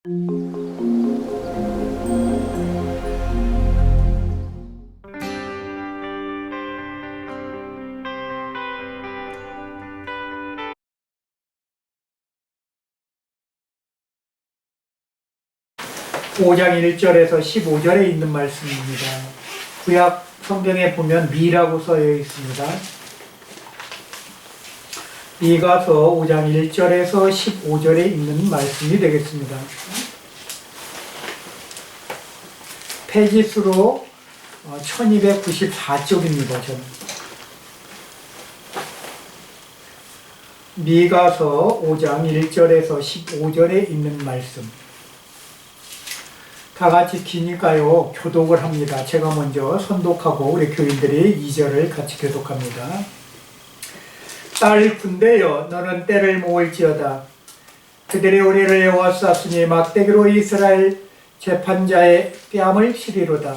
5장 1절에서 15절에 있는 말씀입니다. 구약 성경에 보면 미라고 써여 있습니다. 미가서 5장 1절에서 15절에 있는 말씀이 되겠습니다. 페이지수로 1294쪽입니다. 저는. 미가서 5장 1절에서 15절에 있는 말씀. 다 같이 기니까요 교독을 합니다. 제가 먼저 선독하고 우리 교인들이 2절을 같이 교독합니다. 딸 군대여 너는 때를 모을지어다. 그들이 우리를 에워쌌으니 막대기로 이스라엘 재판자의 뺨을 치리로다.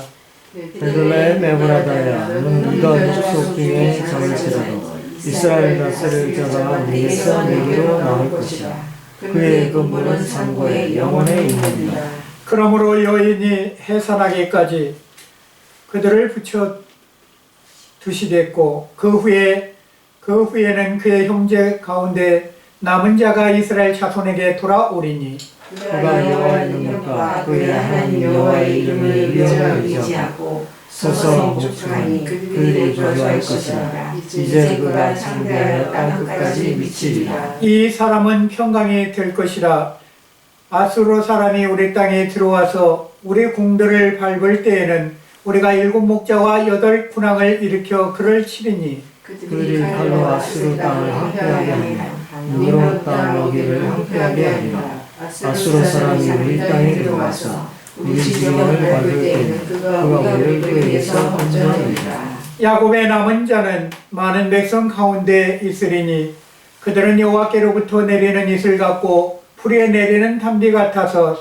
베들레헴 에브라다야 너는 네가 족속 중에 적을지라도 이스라엘 다스릴 자가 네게서 내게로 나올 것이다. 그의 근본은 산고의 영혼에 있느니라. 그러므로 여인이 해산하기까지 그들을 붙여 두시겠고 그 후에는 그의 형제 가운데 남은 자가 이스라엘 자손에게 돌아오리니 그가 여호와의 능력과 그의 하나님 여호와의 이름을 의지하고 서서 복종하니 그들이 저주할 것이라. 이제 그가 창대하여 땅끝까지 미치리라. 이 사람은 평강이 될 것이라. 아수르 사람이 우리 땅에 들어와서 우리 궁들을 밟을 때에는 우리가 7 목자와 8 군왕을 일으켜 그를 치리니 그들이 칼로 아수르 땅을 황폐하게 하리라. 니므롯 땅 여기를 황폐하게 하리라. 아수르 사람이 우리 땅에 들어와서 우리 지경을 밟을 때에는 그가 우리를 그에게서 건져내리라. 야곱의 남은 자는 많은 백성 가운데 있으리니 그들은 여호와께로부터 내리는 이슬 같고 풀에 내리는 담비 같아서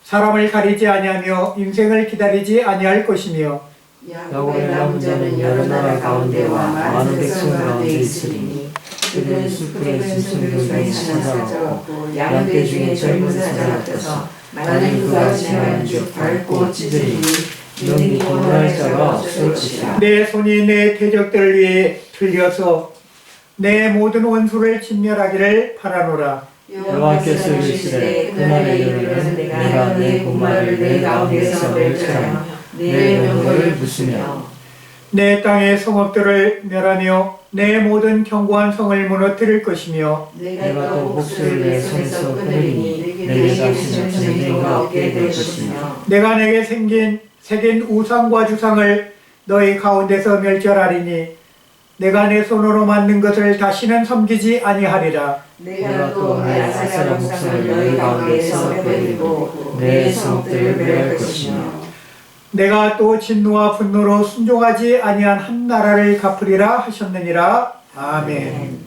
사람을 가리지 아니하며 인생을 기다리지 아니할 것이며 야곱의 남은 자는 여러 나라 가운데와 많은 백성 가운데 있으리니 그들은 숲의 짐승들중에 찾아왔고 양떼 중에 젊은 사자 같아서 만일 그가 지나가는 즉 밟고 찢으리니 능히 구원할 자가 없을 것이라. 내 손이 내 대적들을 위해 들려서 내 모든 원수를 진멸하기를 바라노라. 여호와께서 이르시되 그날에 이르면 내가 내 군마를 내 가운데서 멸절하며 내 명령을 부수며 내 땅의 성읍들을 멸하며 내 모든 견고한 성을 무너뜨릴 것이며 내가 또 복수를 내 손에서 끊으리니 내게 다시는 전쟁가 없게 될 것이며 내가 내게 새긴 우상과 주상을 너희 가운데서 멸절하리니 내가 내 손으로 만든 것을 다시는 섬기지 아니하리라. 내가 또 내 아세라 목상을 너희 가운데서 버리고 내 성읍들을 멸할 것이며 내가 또 진노와 분노로 순종하지 아니한 한 나라를 갚으리라 하셨느니라. 아멘.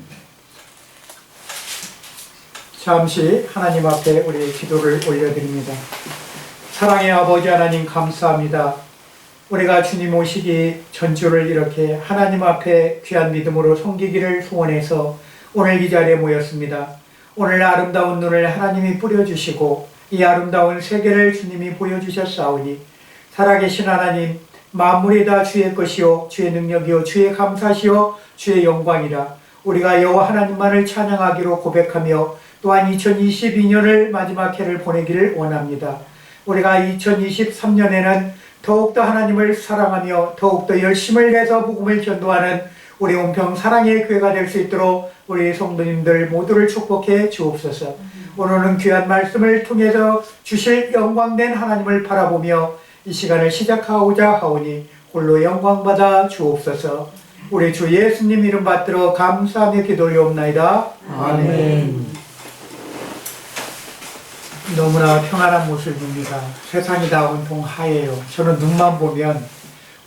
잠시 하나님 앞에 우리 기도를 올려드립니다. 사랑의 아버지 하나님 감사합니다. 우리가 주님 오시기 전주를 이렇게 하나님 앞에 귀한 믿음으로 섬기기를 소원해서 오늘 이 자리에 모였습니다. 오늘 아름다운 눈을 하나님이 뿌려주시고 이 아름다운 세계를 주님이 보여주셨사오니 살아계신 하나님, 만물이 다 주의 것이요 주의 능력이요 주의 감사시요 주의 영광이라. 우리가 여호와 하나님만을 찬양하기로 고백하며 또한 2022년을 마지막 해를 보내기를 원합니다. 우리가 2023년에는 더욱더 하나님을 사랑하며 더욱더 열심을 내서 복음을 전도하는 우리 온평 사랑의 교회가 될 수 있도록 우리 성도님들 모두를 축복해 주옵소서. 오늘은 귀한 말씀을 통해서 주실 영광된 하나님을 바라보며 이 시간을 시작하고자 하오니 홀로 영광받아 주옵소서. 우리 주 예수님 이름 받들어 감사하며 기도하옵나이다. 아멘. 너무나 평안한 모습입니다. 세상이 다 온통 하얘요. 저는 눈만 보면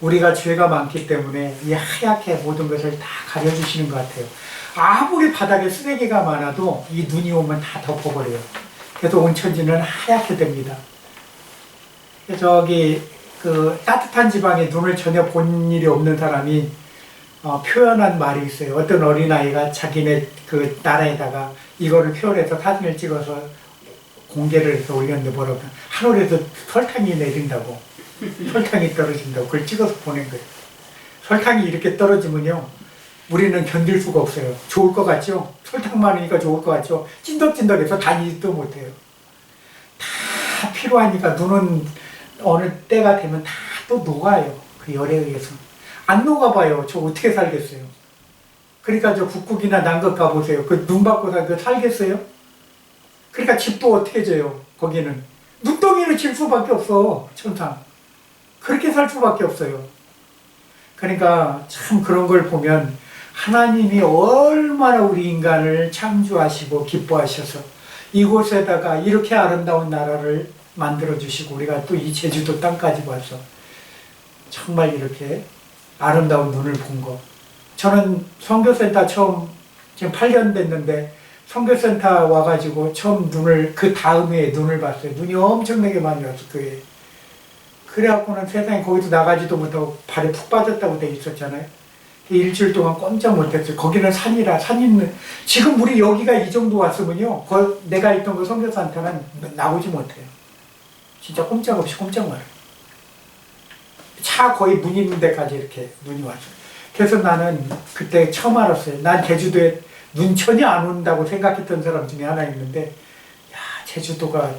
우리가 죄가 많기 때문에 이 하얗게 모든 것을 다 가려주시는 것 같아요. 아무리 바닥에 쓰레기가 많아도 이 눈이 오면 다 덮어버려요. 그래서 온 천지는 하얗게 됩니다. 저기 그 따뜻한 지방에 눈을 전혀 본 일이 없는 사람이 표현한 말이 있어요. 어떤 어린아이가 자기네 그 나라에다가 이거를 표현해서 사진을 찍어서 공개를 해서 올렸는데 뭐라고 하늘에서 설탕이 내린다고 설탕이 떨어진다고 그걸 찍어서 보낸 거예요. 설탕이 이렇게 떨어지면요 우리는 견딜 수가 없어요. 좋을 것 같죠? 설탕 많으니까 좋을 것 같죠? 찐덕찐덕해서 다니지도 못해요. 다 필요하니까 눈은 어느 때가 되면 다 또 녹아요. 그 열에 의해서. 안 녹아봐요. 저 어떻게 살겠어요? 그러니까 저 북극이나 남극 가보세요. 그 눈 받고 살겠어요? 그러니까 집도 어떻게 져요? 거기는. 눈덩이로 질 수밖에 없어. 천상. 그렇게 살 수밖에 없어요. 그러니까 참 그런 걸 보면 하나님이 얼마나 우리 인간을 창조하시고 기뻐하셔서 이곳에다가 이렇게 아름다운 나라를 만들어주시고 우리가 또 이 제주도 땅까지 와서 정말 이렇게 아름다운 눈을 본 거. 저는 선교센터 처음 지금 8년 됐는데 선교센터 와가지고 처음 눈을 그 다음에 눈을 봤어요. 눈이 엄청나게 많이 왔어 교회에. 그래갖고는 세상에 거기서 나가지도 못하고 발에 푹 빠졌다고 돼 있었잖아요. 일주일 동안 꼼짝 못했어요. 거기는 산이라 산 있는 지금 우리 여기가 이 정도 왔으면요 내가 있던 그 선교센터는 나오지 못해요. 진짜 꼼짝없이 꼼짝 말아요. 차 거의 문 있는 데까지 이렇게 눈이 왔어요. 그래서 나는 그때 처음 알았어요. 난 제주도에 눈 전혀 안 온다고 생각했던 사람 중에 하나 있는데 야 제주도가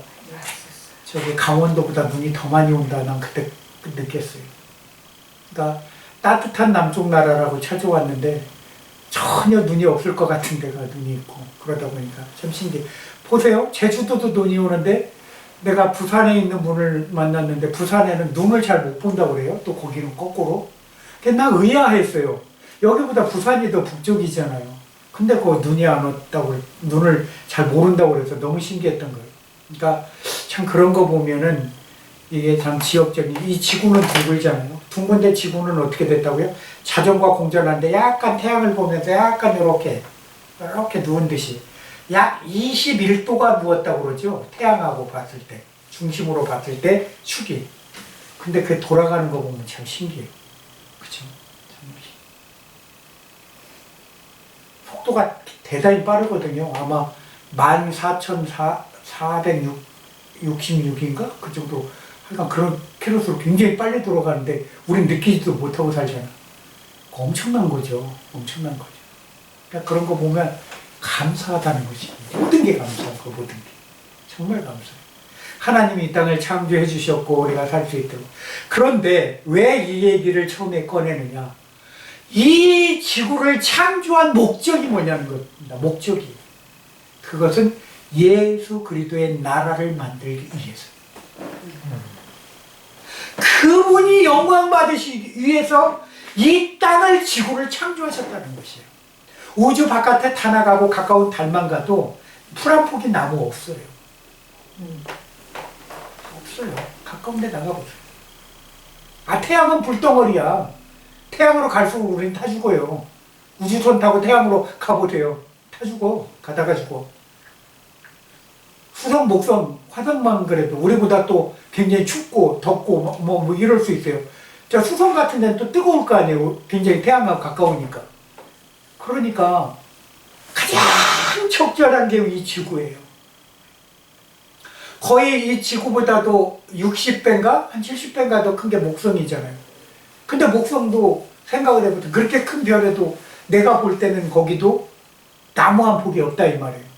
저기 강원도보다 눈이 더 많이 온다 난 그때 느꼈어요. 그러니까 따뜻한 남쪽 나라라고 찾아왔는데 전혀 눈이 없을 것 같은 데가 눈이 있고 그러다 보니까 참 신기해. 보세요. 제주도도 눈이 오는데 내가 부산에 있는 분을 만났는데 부산에는 눈을 잘 못 본다고 그래요. 또 거기는 거꾸로. 나 의아했어요. 여기보다 부산이 더 북쪽이잖아요. 근데 그 눈이 안 왔다고 눈을 잘 모른다고 그래서 너무 신기했던 거예요. 그러니까 참 그런 거 보면은 이게 참 지역적인 이 지구는 둥글잖아요. 둥근데 지구는 어떻게 됐다고요? 자전과 공전하는데 약간 태양을 보면서 약간 이렇게 누운 듯이 약 21도가 누웠다고 그러죠. 태양하고 봤을 때 중심으로 봤을 때 축이. 근데 그 돌아가는 거 보면 참 신기해요. 그렇죠? 속도가 대단히 빠르거든요. 아마 14,466인가? 그 정도. 그러니까 그런 키로수로 굉장히 빨리 돌아가는데 우린 느끼지도 못하고 살잖아. 엄청난 거죠. 엄청난 거죠. 그러니까 그런 거 보면 감사하다는 것이 모든 게 감사한 거 모든 게. 정말 감사해요. 하나님이 이 땅을 창조해 주셨고 우리가 살 수 있도록. 그런데 왜 이 얘기를 처음에 꺼내느냐. 이 지구를 창조한 목적이 뭐냐는 겁니다. 목적이. 그것은 예수 그리스도의 나라를 만들기 위해서. 그분이 영광 받으시기 위해서 이 땅을 지구를 창조하셨다는 것이에요. 우주 바깥에 다 나가고 가까운 달만 가도 풀 한 폭이 나무 없어요. 없어요. 가까운 데 나가보세요. 태양은 불덩어리야. 태양으로 갈수록 우리는 타 죽어요. 우주선 타고 태양으로 가보세요. 타 죽어. 가다가 죽어. 수성, 목성, 화성만 그래도 우리보다 또 굉장히 춥고 덥고 뭐 이럴 수 있어요. 자, 수성 같은 데는 또 뜨거울 거 아니에요. 굉장히 태양과 가까우니까. 그러니까 가장 적절한 게 이 지구예요. 거의 이 지구보다도 60배인가? 한 70배인가 더 큰 게 목성이잖아요. 근데 목성도 생각을 해보면 그렇게 큰 별에도 내가 볼 때는 거기도 나무 한 폭이 없다 이 말이에요.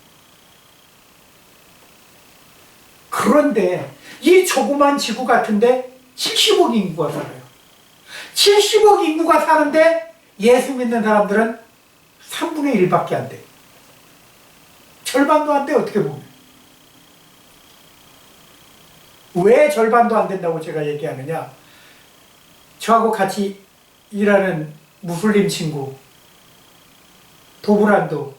그런데 이 조그만 지구 같은데 70억 인구가 살아요. 70억 인구가 사는데 예수 믿는 사람들은 3분의 1밖에 안 돼. 절반도 안 돼, 어떻게 보면. 왜 절반도 안 된다고 제가 얘기하느냐. 저하고 같이 일하는 무슬림 친구, 도브란도,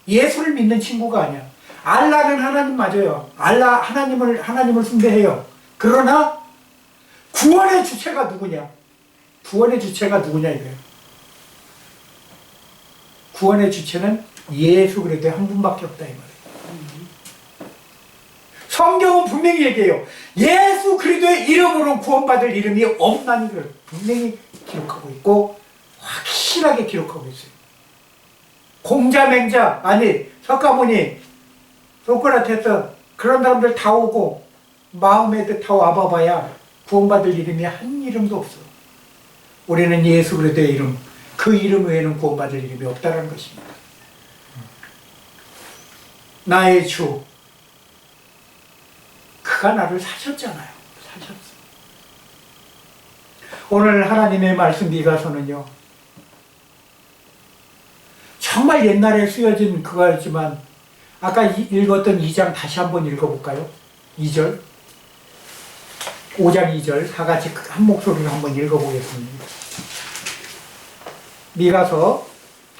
예수를 믿는 친구가 아니야. 알라는 하나님 맞아요. 하나님을 숭배해요. 그러나 구원의 주체가 누구냐? 구원의 주체가 누구냐 이거예요. 구원의 주체는 예수 그리스도 한 분밖에 없다 이 말이에요. 성경은 분명히 얘기해요. 예수 그리스도의 이름으로 구원받을 이름이 없나니 를 분명히 기록하고 있고 확실하게 기록하고 있어요. 공자 맹자 아니 석가모니 소크라테스 그런 사람들 다 오고 마음에도 다 와봐봐야 구원받을 이름이 한 이름도 없어. 우리는 예수 그리스도의 이름, 그 이름 외에는 구원받을 이름이 없다는 것입니다. 나의 주, 그가 나를 사셨잖아요. 사셨어. 오늘 하나님의 말씀 미가서는요, 정말 옛날에 쓰여진 그거였지만 아까 읽었던 2장 다시 한번 읽어볼까요? 2절 5장 2절 다 같이 한 목소리로 한번 읽어보겠습니다. 미가서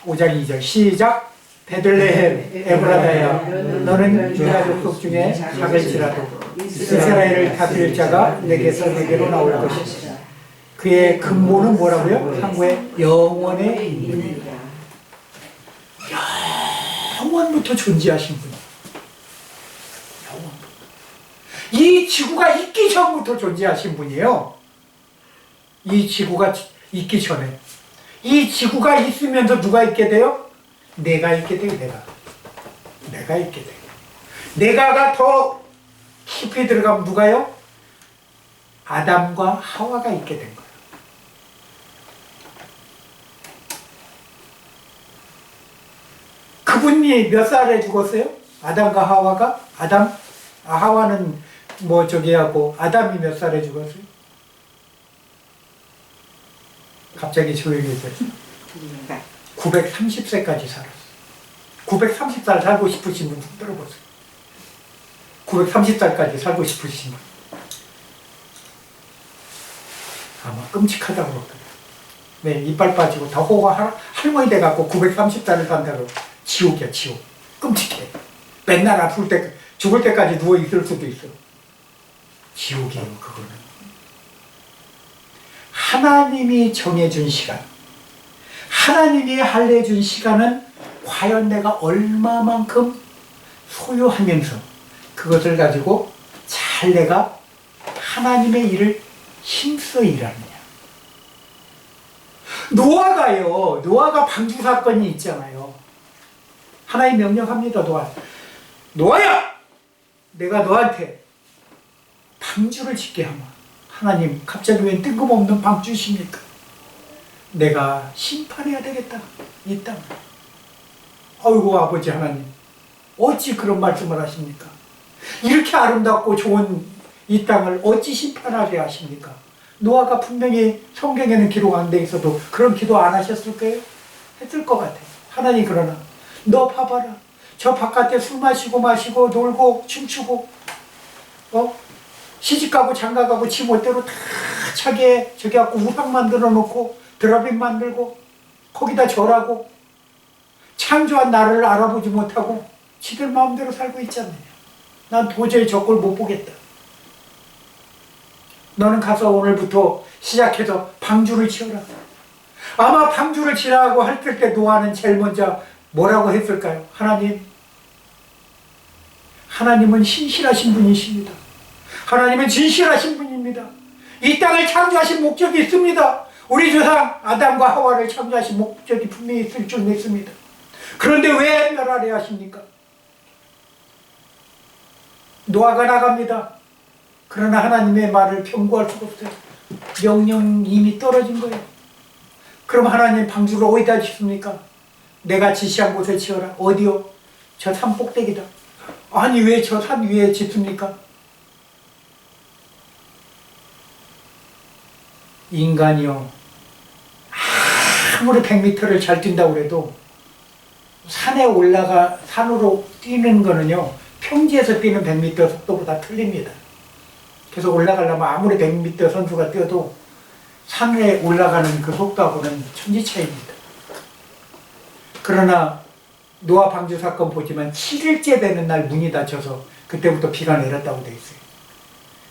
5장 2절 시작. 베들레헴 에브라다야 너는 유다 족속 중에 작을지라도 이스라엘을 다스릴 자가 내게서 내게로 나올 것이다. 그의 근본은 뭐라고요? 상고의 영원의 이름이다. 영원부터 존재하신 분이에요. 영원부터. 이 지구가 있기 전부터 존재하신 분이에요. 이 지구가 있기 전에. 이 지구가 있으면서 누가 있게 돼요? 내가 있게 돼요. 내가 있게 돼요. 내가가 더 깊이 들어가면 누가요? 아담과 하와가 있게 된 거예요. 그분이 몇 살에 죽었어요? 아담과 하와가? 하와는 뭐 저기 하고 아담이 몇 살에 죽었어요? 갑자기 조용해졌어요. 930세까지 살았어요. 930살 살고 싶으신 분 들어보세요. 930살까지 살고 싶으신 분. 아마 끔찍하다고 그러거든요. 네, 이빨 빠지고 다 호가 할머니 돼갖고 930살을 산다고. 지옥이야, 지옥. 끔찍해. 맨날 아플 때, 죽을 때까지 누워있을 수도 있어. 지옥이에요, 그거는. 하나님이 정해준 시간, 하나님이 할애준 시간은 과연 내가 얼마만큼 소유하면서 그것을 가지고 잘 내가 하나님의 일을 힘써 일하느냐. 노아가 방주 사건이 있잖아요. 하나님 명령합니다. 노아야! 내가 너한테 방주를 짓게 하마. 하나님 갑자기 웬 뜬금없는 방주십니까? 내가 심판해야 되겠다. 이 땅. 아이고 아버지 하나님, 어찌 그런 말씀을 하십니까? 이렇게 아름답고 좋은 이 땅을 어찌 심판하려 하십니까? 노아가 분명히 성경에는 기록 안 돼 있어도 그런 기도 안 하셨을 거예요? 했을 것 같아요. 하나님 그러나 너 봐봐라. 저 바깥에 술 마시고 놀고 춤추고 시집가고 장가가고 지 멋대로 다 자기 저기 갖고 우상 만들어 놓고 드라빈 만들고 거기다 절하고 창조한 나를 알아보지 못하고 지들 마음대로 살고 있잖아요. 난 도저히 저 꼴 못 보겠다. 너는 가서 오늘부터 시작해서 방주를 치어라. 아마 방주를 치라고 할 때 노아는 제일 먼저 뭐라고 했을까요? 하나님은 신실하신 분이십니다. 하나님은 진실하신 분입니다. 이 땅을 창조하신 목적이 있습니다. 우리 조상 아담과 하와를 창조하신 목적이 분명히 있을 줄 믿습니다. 그런데 왜 멸하려 하십니까? 노아가 나갑니다. 그러나 하나님의 말을 병구할 수가 없어요. 명령이 이미 떨어진 거예요. 그럼 하나님 방주를 어디다 짓습니까? 내가 지시한 곳에 지어라. 어디요? 저 산 꼭대기다. 아니 왜 저 산 위에 짓습니까? 인간이요, 아무리 100m를 잘 뛴다고 해도 산으로 뛰는 거는요, 평지에서 뛰는 100m 속도보다 틀립니다. 그래서 올라가려면 아무리 100m 선수가 뛰어도 산에 올라가는 그 속도하고는 천지차이입니다. 그러나 노아 방주 사건 보지만 7일째 되는 날 문이 닫혀서 그때부터 비가 내렸다고 돼 있어요.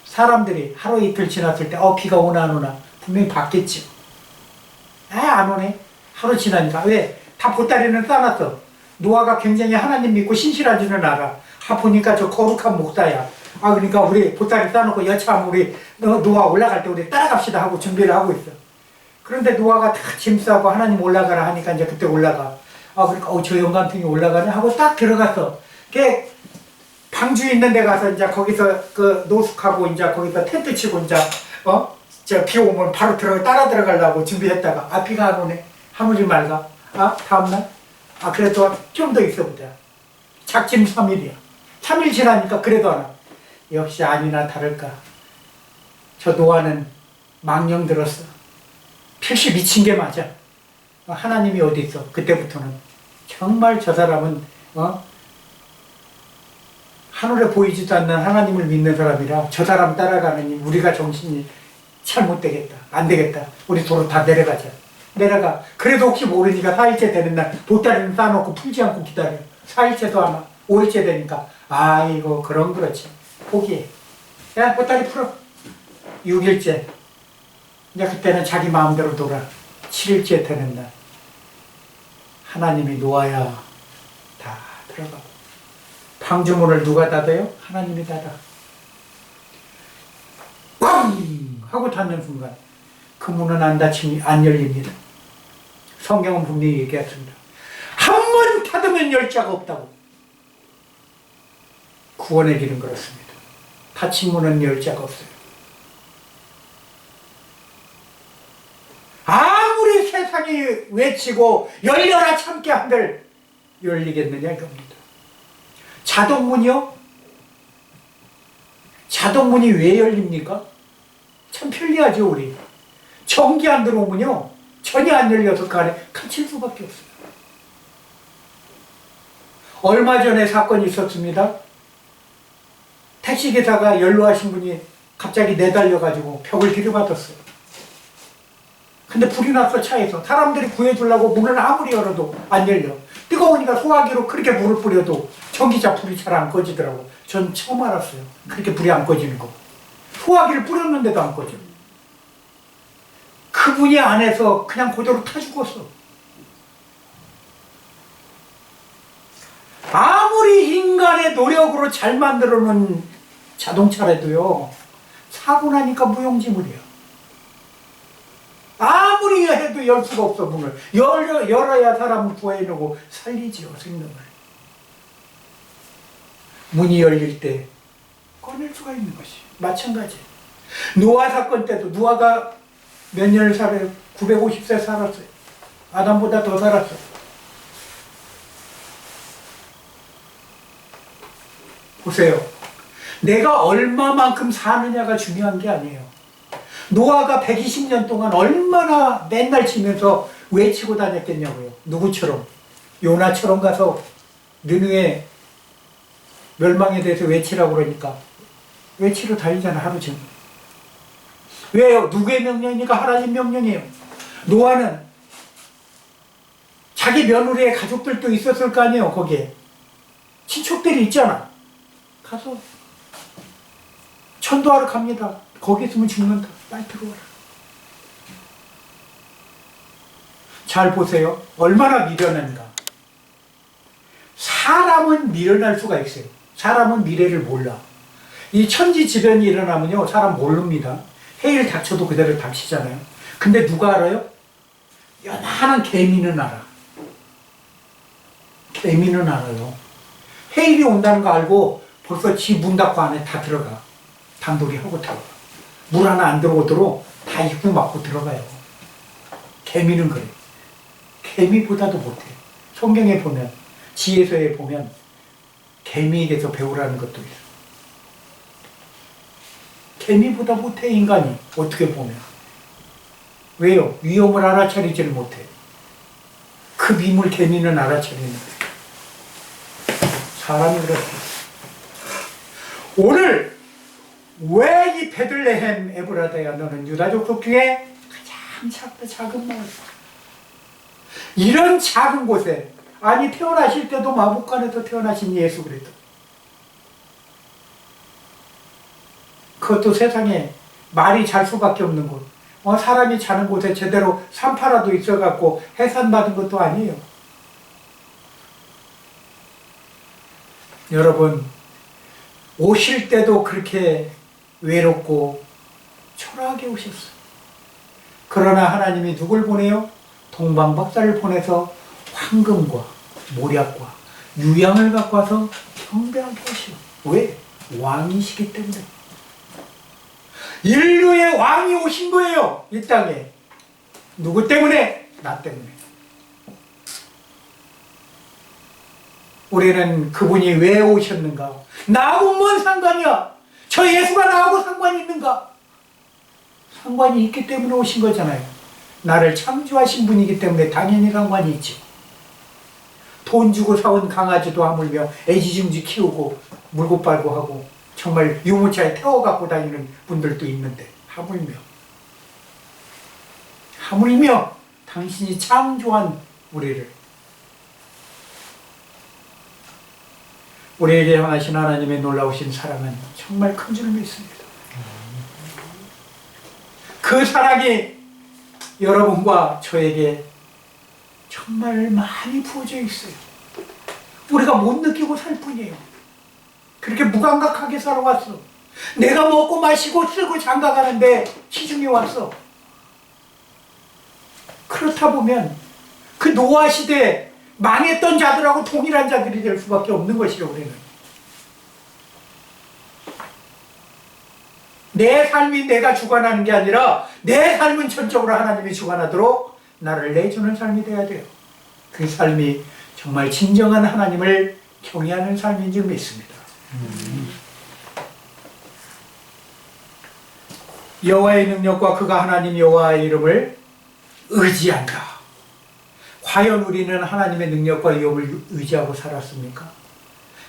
사람들이 하루 이틀 지났을 때 비가 오나 안 오나 분명히 봤겠죠. 안 오네. 하루 지나니까. 왜? 다 보따리는 싸놨어. 노아가 굉장히 하나님 믿고 신실하지는 알아. 보니까 저 거룩한 목사야. 그러니까 우리 보따리 싸놓고 여차하면 우리 노아 올라갈 때 우리 따라갑시다 하고 준비를 하고 있어. 그런데 노아가 다 짐 싸고 하나님 올라가라 하니까 이제 그때 올라가. 그러니까 저 영감탱이 올라가네 하고 딱 들어갔어. 걔 방주 있는 데 가서 이제 거기서 그 노숙하고 이제 거기서 텐트 치고 이제 저 비 오면 바로 따라 들어가려고 준비했다가 비가 안 오네. 하물이 맑아. 다음날 그래도 좀 더 있어보자. 작심 3일이야. 3일 지나니까 그래도 안 와. 역시 아니나 다를까. 저 노아는 망령 들었어. 필시 미친 게 맞아. 하나님이 어디 있어? 그때부터는 정말 저 사람은 하늘에 보이지도 않는 하나님을 믿는 사람이라 저 사람 따라가느니 우리가 정신이 잘못되겠다. 안 되겠다. 우리 도로 다 내려가자. 내려가. 그래도 혹시 모르니까 4일째 되는 날 보따리는 싸놓고 풀지 않고 기다려. 4일째도 안 와. 5일째 되니까 아이고 그렇지. 포기해. 야 보따리 풀어. 6일째. 이제 그때는 자기 마음대로 돌아. 7일째 되는 날 하나님이 노아야 다 들어가고 방주문을 누가 닫아요? 하나님이 닫아. 꽝! 하고 닫는 순간 그 문은 안 열립니다. 성경은 분명히 얘기했습니다. 한 번 닫으면 열 자가 없다고. 구원의 길은 그렇습니다. 닫힌 문은 열 자가 없어요. 아무리 세상이 외치고 열려라 참게 한들 열리겠느냐 이겁니다. 자동문이요? 자동문이 왜 열립니까? 참 편리하죠 우리. 전기 안 들어오면요 전혀 안 열려서 그 안에 갇힐 수밖에 없어요. 얼마 전에 사건이 있었습니다. 택시기사가 연로하신 분이 갑자기 내달려가지고 벽을 들이받았어요. 근데 불이 났어 차에서. 사람들이 구해주려고 문을 아무리 열어도 안 열려. 뜨거우니까 소화기로 그렇게 물을 뿌려도 전기차 불이 잘 안 꺼지더라고. 전 처음 알았어요. 그렇게 불이 안 꺼지는 거. 소화기를 뿌렸는데도 안 꺼져. 그분이 안에서 그냥 그대로 타 죽었어. 아무리 인간의 노력으로 잘 만들어 놓은 자동차라도요 사고 나니까 무용지물이야. 아무리 해도 열 수가 없어. 문을 열어야 사람을 구해내고 살리지요. 생명을. 문이 열릴 때 꺼낼 수가 있는 것이 마찬가지. 노아 사건 때도 노아가 몇 년을 살아요? 950세 살았어요. 아담보다 더 살았어요. 보세요. 내가 얼마만큼 사느냐가 중요한 게 아니에요. 노아가 120년 동안 얼마나 맨날 지면서 외치고 다녔겠냐고요. 누구처럼? 요나처럼 가서 느느의 멸망에 대해서 외치라고 그러니까 외치러 다니잖아 하루 종일. 왜요? 누구의 명령이니까? 하나님 명령이에요. 노아는 자기 며느리의 가족들도 있었을 거 아니에요. 거기에 친척들이 있잖아. 가서 전도하러 갑니다. 거기 있으면 죽는다. 빨리 들어와라. 잘 보세요. 얼마나 미련한가. 사람은 미련할 수가 있어요. 사람은 미래를 몰라. 이 천지지변이 일어나면요 사람 모릅니다. 해일 닥쳐도 그대로 닥치잖아요. 근데 누가 알아요? 요만한 개미는 알아. 개미는 알아요. 해일이 온다는 거 알고 벌써 지 문 닫고 안에 다 들어가. 단돌이 하고 들어가. 물 하나 안 들어오도록 다 입구 막고 들어가요. 개미는 그래. 개미보다도 못해. 성경에 보면, 지혜서에 보면 개미에게서 배우라는 것도 있어. 개미보다 못해 인간이. 어떻게 보면. 왜요? 위험을 알아차리지를 못해. 그 미물 개미는 알아차리는데 사람이 그렇습니다. 오늘 왜 이 베들레헴 에브라다야 너는 유다족 속 중에 가장 작은 마을, 이런 작은 곳에, 아니 태어나실 때도 마복간에서 태어나신 예수 그리스도, 그것도 세상에 말이 잘 수밖에 없는 곳, 사람이 자는 곳에 제대로 산파라도 있어갖고 해산받은 것도 아니에요. 여러분 오실 때도 그렇게 외롭고 초라하게 오셨어요. 그러나 하나님이 누굴 보내요? 동방박사를 보내서 황금과 모략과 유양을 갖고 와서 경배하게 하시오. 왜? 왕이시기 때문에. 인류의 왕이 오신 거예요, 이 땅에. 누구 때문에? 나 때문에. 우리는 그분이 왜 오셨는가? 나하고 뭔 상관이야? 저 예수가 나하고 상관이 있는가? 상관이 있기 때문에 오신 거잖아요. 나를 창조하신 분이기 때문에 당연히 상관이 있죠. 돈 주고 사온 강아지도 하물며 애지중지 키우고 물고 빨고 하고 정말 유모차에 태워 갖고 다니는 분들도 있는데 하물며 당신이 창조한 우리에게 향하신 하나님의 놀라우신 사랑은 정말 큰 줄 믿습니다. 그 사랑이 여러분과 저에게 정말 많이 부어져 있어요. 우리가 못 느끼고 살 뿐이에요. 그렇게 무감각하게 살아왔어. 내가 먹고 마시고 쓰고 장가가는데 시중에 왔어. 그렇다 보면 그 노아 시대에 망했던 자들하고 동일한 자들이 될 수밖에 없는 것이요, 우리는. 내 삶이 내가 주관하는 게 아니라 내 삶은 전적으로 하나님이 주관하도록 나를 내주는 삶이 돼야 돼요. 그 삶이 정말 진정한 하나님을 경외하는 삶인 줄 믿습니다. 여호와의 능력과 그가 하나님 여호와의 이름을 의지한다. 과연 우리는 하나님의 능력과 이름을 의지하고 살았습니까?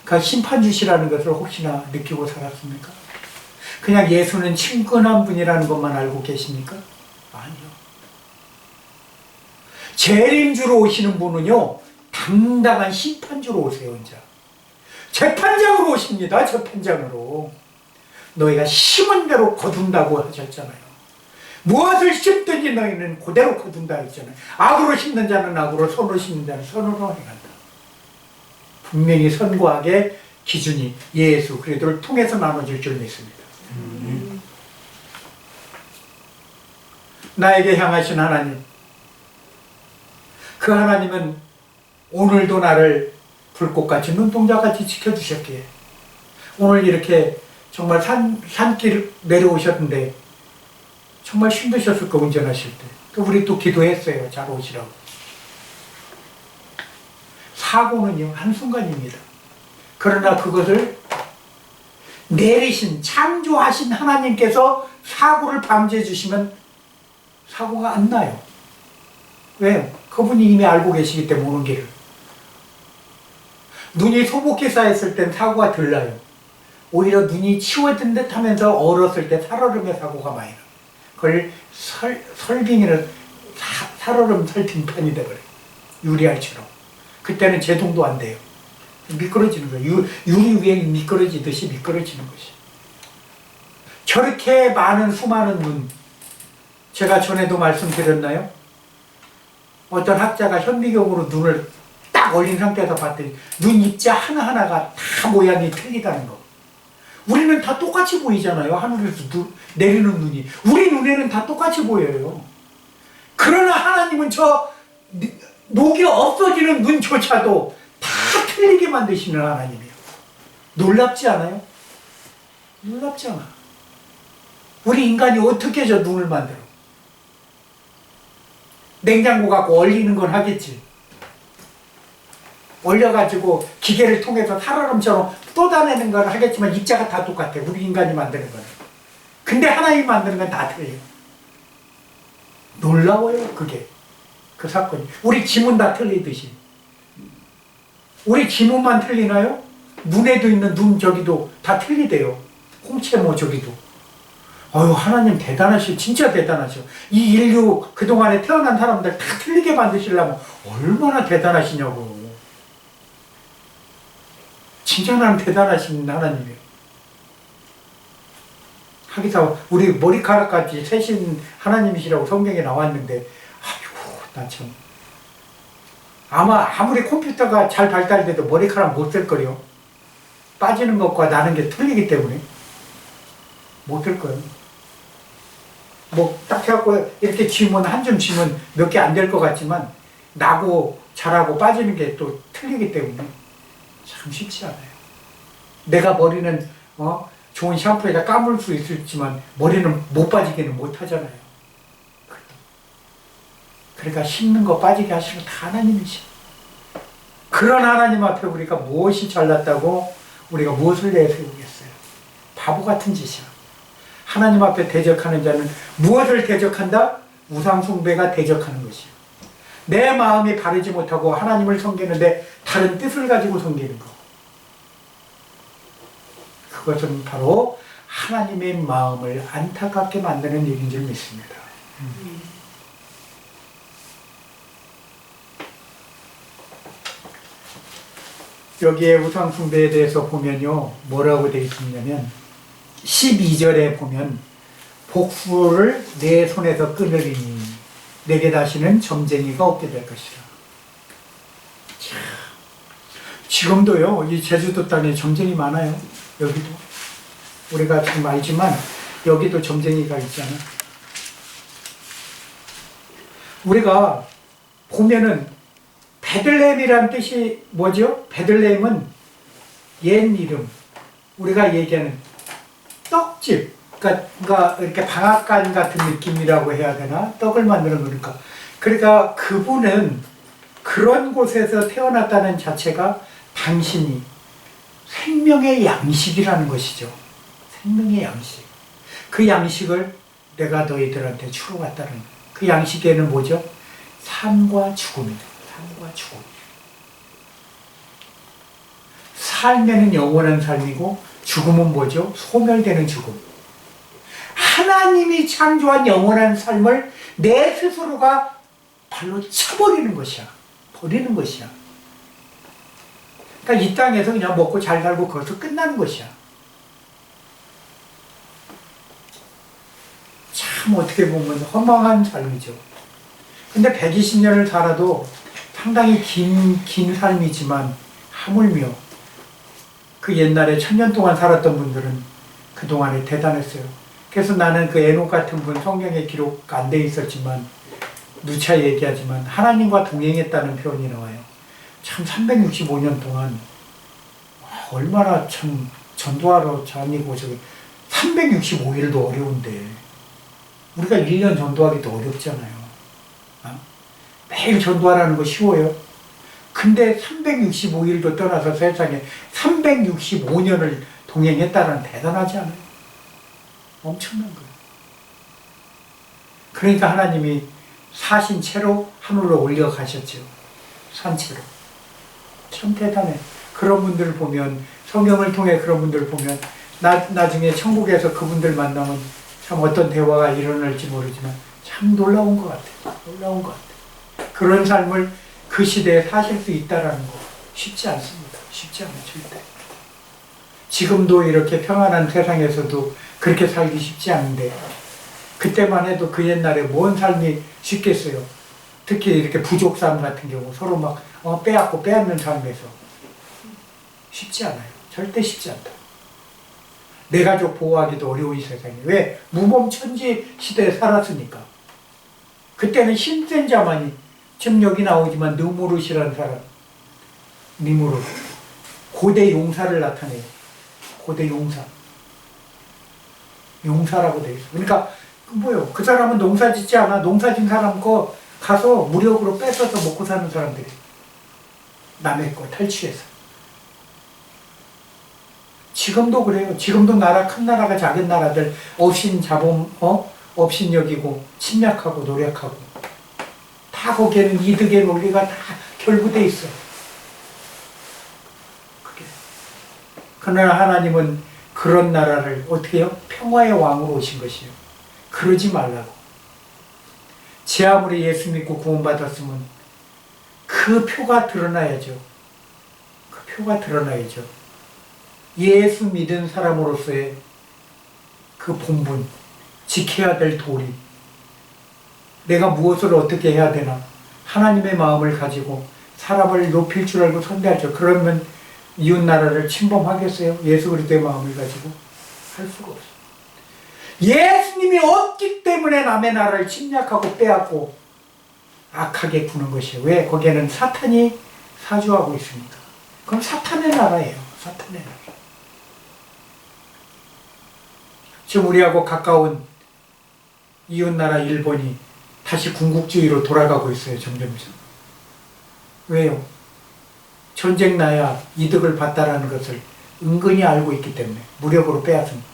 그 심판 주시라는 것을 혹시나 느끼고 살았습니까? 그냥 예수는 친근한 분이라는 것만 알고 계십니까? 아니요. 재림주로 오시는 분은요, 당당한 심판주로 오세요, 이제. 재판장으로 오십니다, 재판장으로. 너희가 심은 대로 거둔다고 하셨잖아요. 무엇을 심든지 너희는 그대로 거둔다 했잖아요. 악으로 심는 자는 악으로, 선으로 심는 자는 선으로 행한다. 분명히 선과 악의 기준이 예수 그리스도를 통해서 나눠질 줄 믿습니다. 나에게 향하신 하나님, 그 하나님은 오늘도 나를 불꽃같이 눈동자같이 지켜주셨기에 오늘 이렇게 정말 산길 내려오셨는데 정말 힘드셨을 거, 운전하실 때. 우리 또 기도했어요, 잘 오시라고. 사고는요, 한순간입니다. 그러나 그것을 내리신, 창조하신 하나님께서 사고를 방지해 주시면 사고가 안 나요. 왜요? 그분이 이미 알고 계시기 때문에 오는 길을. 눈이 소복히 쌓였을 땐 사고가 덜 나요. 오히려 눈이 치워진 듯 하면서 얼었을 때 살얼음의 사고가 많이 나요. 그걸 설빙이는 살얼음 설빙판이 돼버려요. 유리알처럼. 그때는 제동도 안 돼요. 미끄러지는 거예요. 유리 위에 미끄러지듯이 미끄러지는 것이. 저렇게 많은 수많은 눈, 제가 전에도 말씀드렸나요? 어떤 학자가 현미경으로 눈을 딱 올린 상태에서 봤더니 눈 입자 하나하나가 다 모양이 틀리다는 거. 우리는 다 똑같이 보이잖아요. 하늘에서 내리는 눈이. 우리 눈에는 다 똑같이 보여요. 그러나 하나님은 저 녹이 없어지는 눈조차도 다 틀리게 만드시는 하나님이에요. 놀랍지 않아요? 놀랍지 않아. 우리 인간이 어떻게 저 눈을 만들어? 냉장고 갖고 얼리는 건 하겠지. 얼려가지고 기계를 통해서 살얼음처럼 쏟아내는 건 하겠지만 입자가 다 똑같아. 우리 인간이 만드는 거는. 근데 하나님이 만드는 건 다 틀려요. 놀라워요, 그게. 그 사건이. 우리 지문 다 틀리듯이. 우리 지문만 틀리나요? 눈에도 있는 눈 저기도 다 틀리대요. 홍채 뭐 저기도. 어휴, 하나님 대단하시오. 진짜 대단하시오. 이 인류 그동안에 태어난 사람들 다 틀리게 만드시려면 얼마나 대단하시냐고. 진짜 나는 대단하신 하나님이에요. 하기사 우리 머리카락까지 세신 하나님이시라고 성경에 나왔는데, 아이고, 나 참. 아무리 컴퓨터가 잘 발달돼도 머리카락 못 쓸 거요. 빠지는 것과 나는 게 틀리기 때문에 못 쓸 거예요. 뭐 딱 해갖고 이렇게 쥐면 한 점 쥐면 몇 개 안 될 것 같지만 나고 자라고 빠지는 게 또 틀리기 때문에 참 쉽지 않아요. 내가 머리는 좋은 샴푸에다 감을 수 있을지만 머리는 못 빠지게는 못 하잖아요. 그러니까 씹는 거 빠지게 하시는 다 하나님이시. 그런 하나님 앞에 우리가 무엇이 잘났다고 우리가 무엇을 내세우겠어요? 바보 같은 짓이야. 하나님 앞에 대적하는 자는 무엇을 대적한다? 우상 숭배가 대적하는 것이야. 내 마음이 바르지 못하고 하나님을 섬기는데 다른 뜻을 가지고 섬기는 거. 그것은 바로 하나님의 마음을 안타깝게 만드는 일인 줄 믿습니다. 여기에 우상 숭배에 대해서 보면요, 뭐라고 되어 있냐면 12절에 보면 복수를 내 손에서 끊으리니 내게 다시는 점쟁이가 없게 될 것이라. 지금도요, 이 제주도 땅에 점쟁이 많아요. 여기도. 우리가 지금 알지만 여기도 점쟁이가 있잖아. 우리가 보면은 베들레헴이라는 뜻이 뭐죠? 베들레헴은 옛 이름. 우리가 얘기하는 떡집. 그러니까 이렇게 방앗간 같은 느낌이라고 해야 되나? 떡을 만드는 거니까. 그러니까 그분은 그런 곳에서 태어났다는 자체가 당신이 생명의 양식이라는 것이죠. 생명의 양식. 그 양식을 내가 너희들한테 주러 왔다는 그 양식에는 뭐죠? 삶과 죽음이다. 삶과 죽음. 삶에는 영원한 삶이고 죽음은 뭐죠? 소멸되는 죽음. 하나님이 창조한 영원한 삶을 내 스스로가 발로 차버리는 것이야. 버리는 것이야. 그러니까 이 땅에서 그냥 먹고 잘 살고 거기서 끝나는 것이야. 참 어떻게 보면 허망한 삶이죠. 근데 120년을 살아도 상당히 긴 삶이지만 하물며 그 옛날에 1000년 동안 살았던 분들은 그동안에 대단했어요. 그래서 나는 그 에녹 같은 분 성경에 기록 안 돼 있었지만 누차 얘기하지만 하나님과 동행했다는 표현이 나와요. 참 365년 동안 얼마나 참 전도하러 다니고 저기 365일도 어려운데 우리가 1년 전도하기도 어렵잖아요. 매일 전도하라는 거 쉬워요? 근데 365일도 떠나서 세상에 365년을 동행했다는 대단하지 않아요? 엄청난 거예요. 그러니까 하나님이 사신 채로 하늘로 올려가셨죠. 산채로. 참 대단해. 그런 분들을 보면, 성경을 통해 그런 분들을 보면 나중에 천국에서 그분들 만나면 참 어떤 대화가 일어날지 모르지만 참 놀라운 것 같아요. 놀라운 것 같아요. 그런 삶을 그 시대에 사실 수 있다라는 거 쉽지 않습니다. 쉽지 않아요. 절대. 지금도 이렇게 평안한 세상에서도 그렇게 살기 쉽지 않은데 그때만 해도 그 옛날에 뭔 삶이 쉽겠어요. 특히 이렇게 부족 삶 같은 경우 서로 막 빼앗고 빼앗는 삶에서 쉽지 않아요. 절대 쉽지 않다. 내 가족 보호하기도 어려운 이 세상에. 왜? 무범천지 시대에 살았으니까. 그때는 힘센 자만이, 지금 여기 나오지만 느무릇이라는 사람, 니무릇, 고대 용사를 나타내요. 고대 용사. 용사라고 돼 있어. 그러니까 뭐요? 그 사람은 농사 짓지 않아. 농사 짓는 사람 거 가서 무력으로 뺏어서 먹고 사는 사람들이. 남의 거 탈취해서. 지금도 그래요. 지금도 큰 나라가 작은 나라들 업신 자본, 업신 여기고 침략하고 노력하고 다 거기에는 이득의 논리가 다 결부돼 있어. 그게. 그러나 하나님은 그런 나라를 어떻게 해요? 평화의 왕으로 오신 것이에요. 그러지 말라고. 제 아무리 예수 믿고 구원받았으면 그 표가 드러나야죠. 그 표가 드러나야죠. 예수 믿은 사람으로서의 그 본분, 지켜야 될 도리, 내가 무엇을 어떻게 해야 되나, 하나님의 마음을 가지고 사람을 높일 줄 알고 선대할 줄. 그러면 이웃나라를 침범하겠어요? 예수 그리스도의 마음을 가지고? 할 수가 없어요. 예수님이 없기 때문에 남의 나라를 침략하고 빼앗고 악하게 구는 것이에요. 왜? 거기에는 사탄이 사주하고 있으니까. 그럼 사탄의 나라예요. 사탄의 나라. 지금 우리하고 가까운 이웃나라 일본이 다시 군국주의로 돌아가고 있어요. 점점점. 왜요? 전쟁 나야 이득을 봤다라는 것을 은근히 알고 있기 때문에 무력으로 빼앗습니다.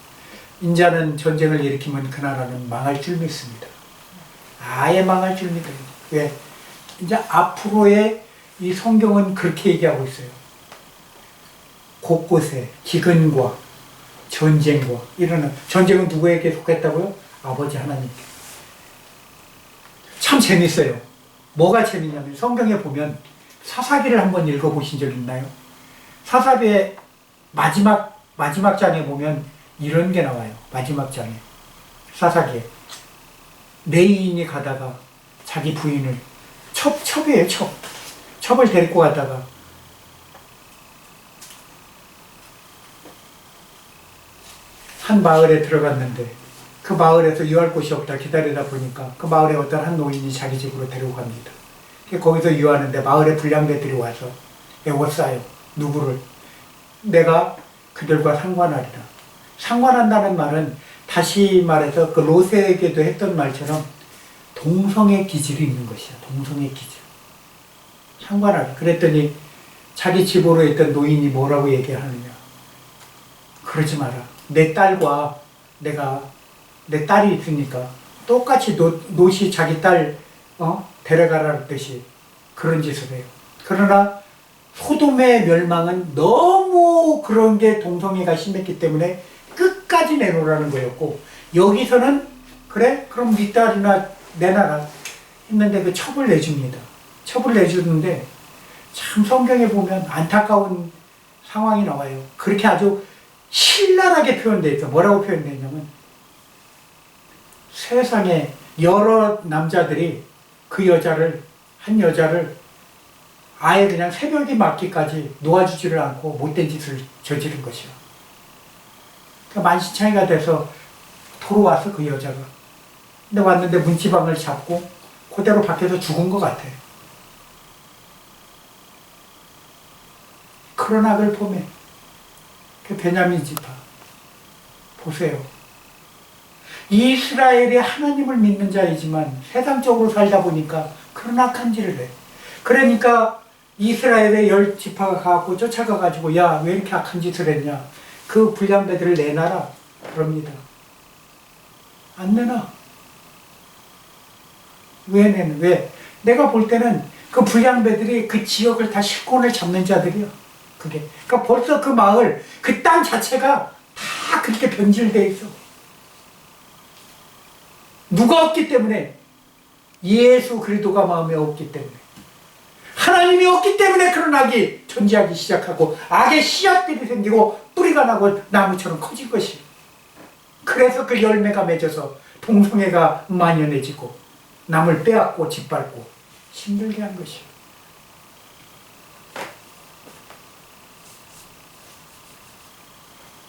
인자는 전쟁을 일으키면 그 나라는 망할 줄 믿습니다. 아예 망할 줄 믿어요. 왜? 이제 앞으로의 이 성경은 그렇게 얘기하고 있어요. 곳곳에 기근과 전쟁과 이러는, 전쟁은 누구에게 속했다고요? 아버지 하나님께. 참 재밌어요. 뭐가 재밌냐면 성경에 보면 사사기를 한번 읽어보신 적 있나요? 사사기의 마지막 장에 보면 이런 게 나와요. 마지막 장에. 사사기에. 레이인이 가다가 자기 부인을 첩이에요, 첩. 첩을 데리고 가다가 한 마을에 들어갔는데 그 마을에서 유할 곳이 없다 기다리다 보니까 그 마을에 어떤 한 노인이 자기 집으로 데리고 갑니다. 거기서 유하는데 마을에 불량배들이 와서 애워싸요. 누구를? 내가 그들과 상관하리라. 상관한다는 말은 다시 말해서 그 로세에게도 했던 말처럼 동성의 기질이 있는 것이야. 동성의 기질. 상관하라. 그랬더니 자기 집으로 있던 노인이 뭐라고 얘기하느냐. 그러지 마라. 내 딸과 내 딸이 있으니까 똑같이 롯이 자기 딸 데려가라는 뜻이 그런 짓을 해요. 그러나 소돔의 멸망은 너무 그런 게 동성애가 심했기 때문에 끝까지 내놓으라는 거였고, 여기서는 그래? 그럼 네 딸이나 내놔라 했는데 그 첩을 내줍니다. 첩을 내주는데 참 성경에 보면 안타까운 상황이 나와요. 그렇게 아주 신랄하게 표현되어 있어. 뭐라고 표현되어 있냐면 세상에 여러 남자들이 한 여자를 아예 그냥 새벽이 맞기까지 놓아주지를 않고 못된 짓을 저지른 것이요. 그러니까 만신창이가 돼서 돌아와서 그 여자가. 근데 왔는데 문지방을 잡고 그대로 밖에서 죽은 것 같아. 그런 악을 보면 그 베냐민 지파 보세요. 이스라엘이 하나님을 믿는 자이지만 세상적으로 살다 보니까 그런 악한 짓을 해. 그러니까 이스라엘의 10지파가 가고 쫓아가가지고 야, 왜 이렇게 악한 짓을 했냐. 그 불량배들을 내놔라. 그럽니다. 안 내놔. 왜? 내가 볼 때는 그 불량배들이 그 지역을 다 실권을 잡는 자들이야. 그게. 그러니까 벌써 그 마을, 그 땅 자체가 다 그렇게 변질되어 있어. 누가 없기 때문에? 예수 그리스도가 마음에 없기 때문에. 하나님이 없기 때문에 그런 악이 존재하기 시작하고 악의 씨앗들이 생기고 뿌리가 나고 나무처럼 커진 것이. 그래서 그 열매가 맺어서 동성애가 만연해지고 남을 빼앗고 짓밟고 힘들게 한 것이요.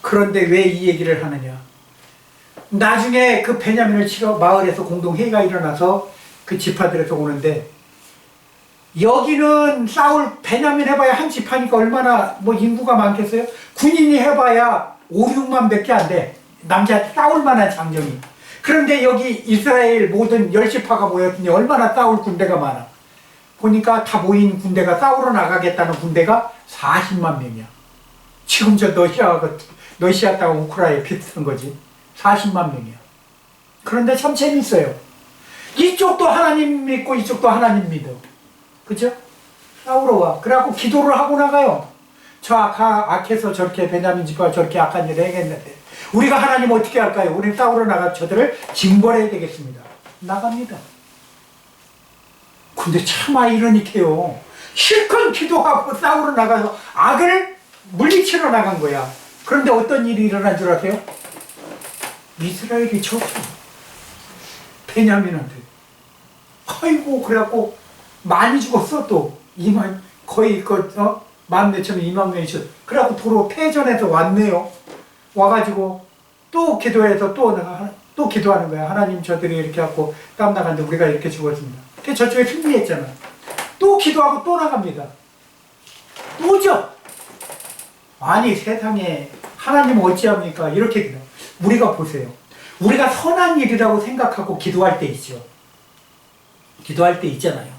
그런데 왜 이 얘기를 하느냐. 나중에 그 베냐민을 치러 마을에서 공동회의가 일어나서 그 지파들에서 오는데, 여기는 베냐민 해봐야 한 지파니까 얼마나 인구가 많겠어요? 군인이 해봐야 5, 6만 밖에 안 돼. 남자 싸울 만한 장정이. 그런데 여기 이스라엘 모든 10지파가 모였더니 얼마나 싸울 군대가 많아. 보니까 다 모인 군대가 싸우러 나가겠다는 군대가 40만 명이야. 지금 저 러시아 땅 우크라이나에 비슷한 거지. 40만 명이야. 그런데 참 재밌어요. 이쪽도 하나님 믿고 이쪽도 하나님 믿어. 그죠? 싸우러 와. 그래갖고 기도를 하고 나가요. 저 악해서 저렇게 베냐민 지파가 저렇게 악한 일을 행했는데 우리가 하나님 어떻게 할까요? 우리는 싸우러 나가 저들을 징벌해야 되겠습니다. 나갑니다. 근데 차마 이러니까요. 실컷 기도하고 싸우러 나가서 악을 물리치러 나간 거야. 그런데 어떤 일이 일어난 줄 아세요? 이스라엘이 졌어. 베냐민한테. 아이고, 그래갖고 많이 죽었어. 또 거의 만 몇천 명, 2만 명이 죽었어. 그래갖고 도로 패전해서 왔네요. 와가지고 또 기도해서 또 기도하는 거야. 하나님, 저들이 이렇게 하고 땀 나갔는데 우리가 이렇게 죽었습니다. 그 저쪽에 승리했잖아. 또 기도하고 또 나갑니다. 또죠. 아니, 세상에 하나님 어찌합니까? 이렇게 우리가 보세요. 우리가 선한 일이라고 생각하고 기도할 때 있죠. 기도할 때 있잖아요.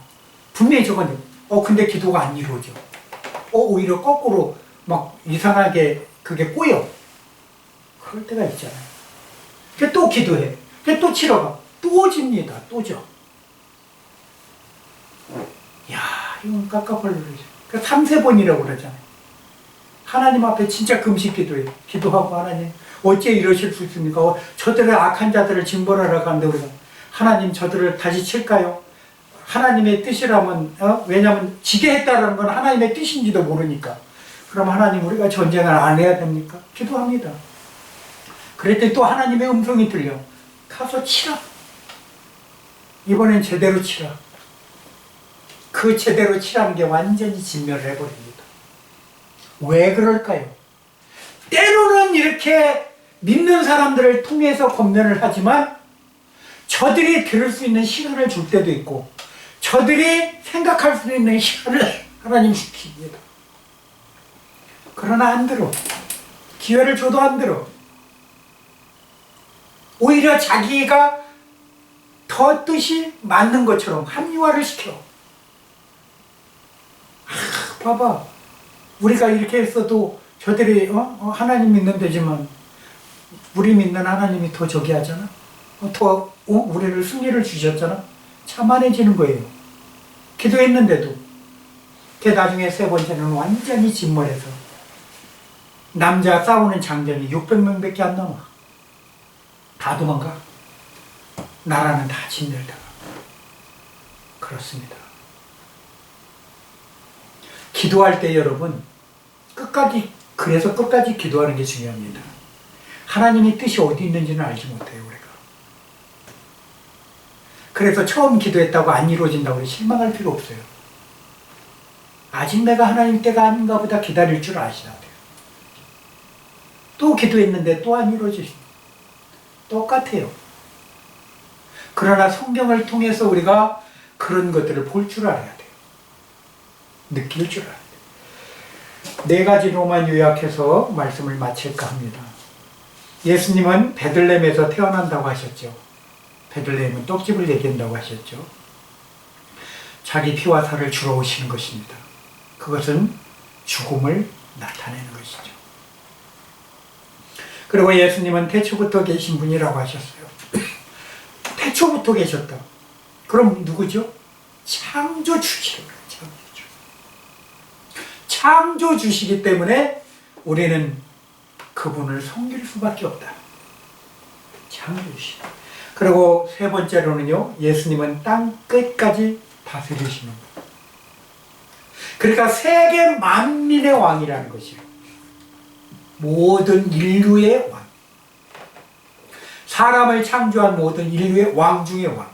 분명히 저건 근데 기도가 안 이루어져. 오히려 거꾸로 막 이상하게 그게 꼬여. 그럴 때가 있잖아요. 그래서 또 기도해. 그래서 또 치러가. 또 집니다. 또 져. 야, 이건 깝깝벌르죠. 그 3세번이라고 그러잖아요. 하나님 앞에 진짜 금식 기도해. 기도하고 하나님, 어째 이러실 수 있습니까? 저들의 악한 자들을 징벌하러 가는데 우리가 하나님 저들을 다시 칠까요? 하나님의 뜻이라면, 왜냐하면 지게 했다는 건 하나님의 뜻인지도 모르니까. 그럼 하나님 우리가 전쟁을 안 해야 됩니까? 기도합니다. 그랬더니 또 하나님의 음성이 들려. 가서 치라. 이번엔 제대로 치라. 그 제대로 치라는 게 완전히 진멸을 해버립니다. 왜 그럴까요? 때로는 이렇게 믿는 사람들을 통해서 권면을 하지만 저들이 들을 수 있는 시간을 줄 때도 있고 저들이 생각할 수 있는 시간을 하나님 주십니다. 그러나 안 들어. 기회를 줘도 안 들어. 오히려 자기가 더 뜻이 맞는 것처럼 합리화를 시켜. 봐봐. 우리가 이렇게 했어도 저들이 하나님 믿는 데지만 우리 믿는 하나님이 더 저기 하잖아. 더 우리를 승리를 주셨잖아. 자만해지는 거예요. 기도했는데도. 그 나중에 세 번째는 완전히 진멸해서 남자 싸우는 장전이 600명밖에 안 남아. 다 도망가. 나라는 다 진멸다가. 그렇습니다. 기도할 때 여러분 그래서 끝까지 기도하는 게 중요합니다. 하나님의 뜻이 어디 있는지는 알지 못해요, 우리가. 그래서 처음 기도했다고 안 이루어진다고 실망할 필요 없어요. 아직 내가 하나님 때가 아닌가 보다 기다릴 줄 아셔야 돼요. 또 기도했는데 또 안 이루어지십니다. 똑같아요. 그러나 성경을 통해서 우리가 그런 것들을 볼 줄 알아야 돼요. 느낄 줄 알아야 돼요. 네 가지로만 요약해서 말씀을 마칠까 합니다. 예수님은 베들레헴에서 태어난다고 하셨죠. 베들레헴은 떡집을 얘기한다고 하셨죠. 자기 피와 살을 주러 오시는 것입니다. 그것은 죽음을 나타내는 것이죠. 그리고 예수님은 태초부터 계신 분이라고 하셨어요. 태초부터 계셨다. 그럼 누구죠? 창조주시라고 해요. 창조주시기 때문에 우리는 그분을 섬길 수밖에 없다. 창조주시. 그리고 세 번째로는요, 예수님은 땅 끝까지 다스리시는 것. 그러니까 세계 만민의 왕이라는 것이에요. 모든 인류의 왕. 사람을 창조한 모든 인류의 왕 중의 왕.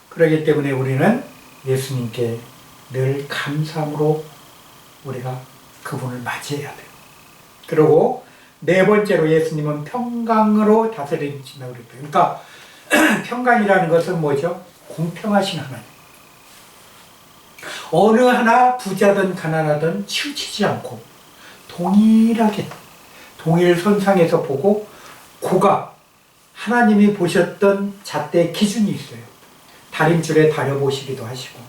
그렇기 때문에 우리는 예수님께 늘 감사함으로 우리가 그분을 맞이해야 돼요. 그리고 네 번째로 예수님은 평강으로 다스리신다고 그랬어요. 그러니까 평강이라는 것은 뭐죠? 공평하신 하나님. 어느 하나 부자든 가난하든 치우치지 않고 동일하게 동일선상에서 보고 고가 하나님이 보셨던 잣대 기준이 있어요. 다림줄에 달여보시기도 하시고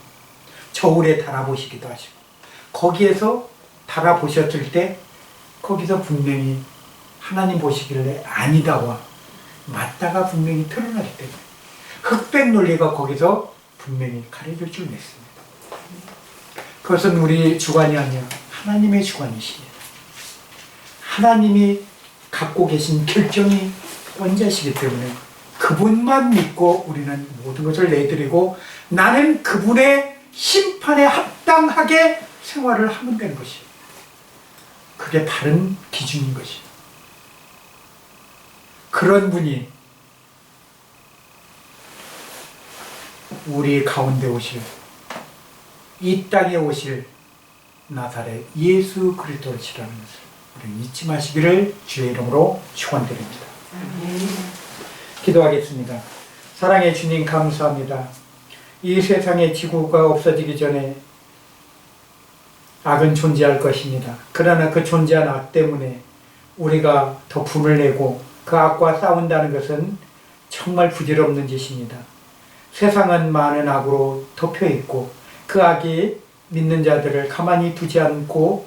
저울에 달아보시기도 하시고 거기에서 달아보셨을 때 거기서 분명히 하나님 보시길래 아니다와 맞다가 분명히 드러나기 때문에 흑백 논리가 거기서 분명히 가려질 줄 믿습니다. 그것은 우리 주관이 아니라 하나님의 주관이십니다. 하나님이 갖고 계신 결정이 원자시기 때문에 그분만 믿고 우리는 모든 것을 내드리고 나는 그분의 심판에 합당하게 생활을 하면 되는 것이에요. 그게 바른 기준인 것이에요. 그런 분이 우리 가운데 오실, 이 땅에 오실 나사렛 예수 그리스도시라는 것을 우리는 잊지 마시기를 주의 이름으로 축원드립니다. 기도하겠습니다. 사랑의 주님 감사합니다. 이 세상에 지구가 없어지기 전에 악은 존재할 것입니다. 그러나 그 존재한 악 때문에 우리가 더 분을 내고 그 악과 싸운다는 것은 정말 부질없는 짓입니다. 세상은 많은 악으로 덮여 있고 그 악이 믿는 자들을 가만히 두지 않고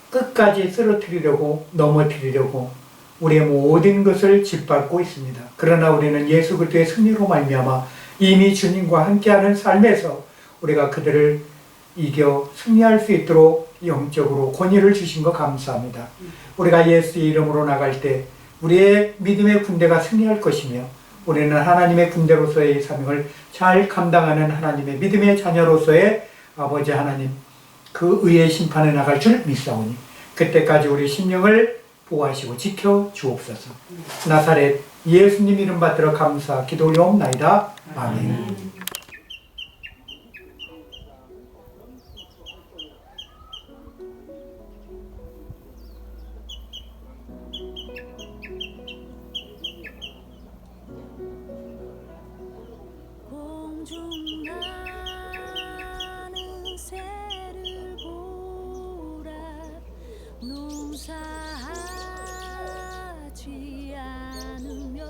끝까지 쓰러뜨리려고 넘어뜨리려고 우리의 모든 것을 짓밟고 있습니다. 그러나 우리는 예수 그리스도의 승리로 말미암아 이미 주님과 함께하는 삶에서 우리가 그들을 이겨 승리할 수 있도록 영적으로 권위를 주신 것 감사합니다. 우리가 예수의 이름으로 나갈 때 우리의 믿음의 군대가 승리할 것이며 우리는 하나님의 군대로서의 사명을 잘 감당하는 하나님의 믿음의 자녀로서의 아버지 하나님 그 의의 심판에 나갈 줄 믿사오니 그때까지 우리 심령을 보호하시고 지켜 주옵소서. 나사렛 예수님 이름 받들어 감사 기도 올려옵나이다. 아멘. 공중나는 새를 보라 농사하지 않으며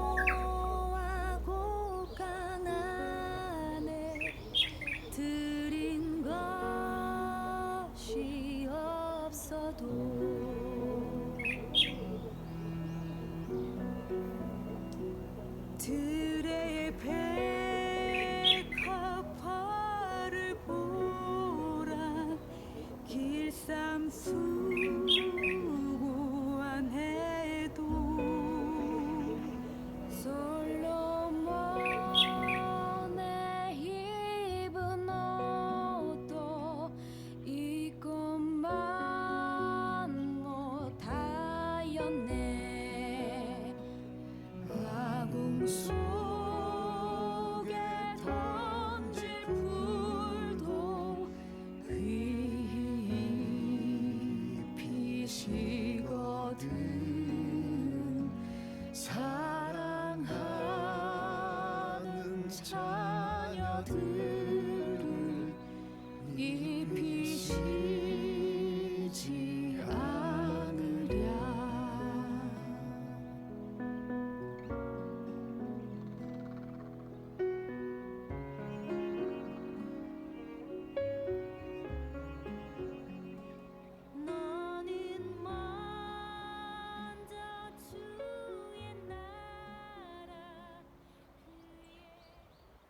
곡식모아 곡간 안에 들인 것이 없어도 들의 백합화를 보라 길쌈 수고한 해도 솔로몬의 입은 옷도 이것만 못하였네 아궁 속에 던질 풀도 피시거든 사랑하는 자녀들을 이 피시